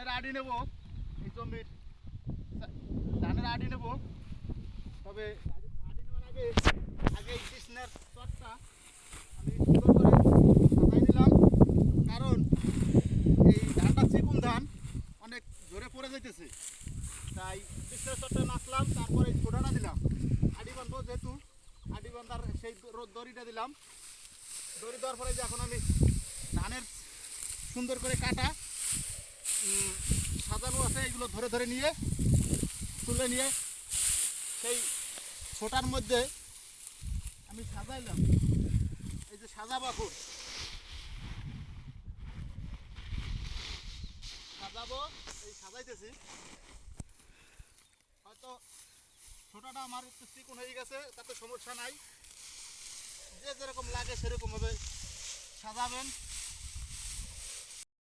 ধানের আড়ি নেব, এই জমির ধানের আড়ি নেব। তবে আড়ি নেওয়ার আগে আগে এই কৃষ্ণের চটটা আমি সুন্দর করে সাজাই নিলাম, কারণ এই ধানটা চিকুন ধান, অনেক জোরে পড়ে যাইতেছে। তাই কৃষ্ণের চটটা নাচলাম, তারপরে ছোটাটা দিলাম। আড়ি বাঁধবো যেহেতু, আড়ি বাঁধার সেই দড়িটা দিলাম। দড়ি দেওয়ার পরে যে এখন আমি ধানের সুন্দর করে কাটা সাজানো আছে, এগুলো ধরে ধরে নিয়ে তুলে নিয়ে সেই ছোটার মধ্যে আমি সাজাইলাম। এই যে সাজাবো, এখন সাজাবো, এই সাজাইতেছি। হয়তো ছোটাটা আমার একটু চিকন হয়ে গেছে, তাতে সমস্যা নাই, যে যেরকম লাগে সেরকমভাবে সাজাবেন।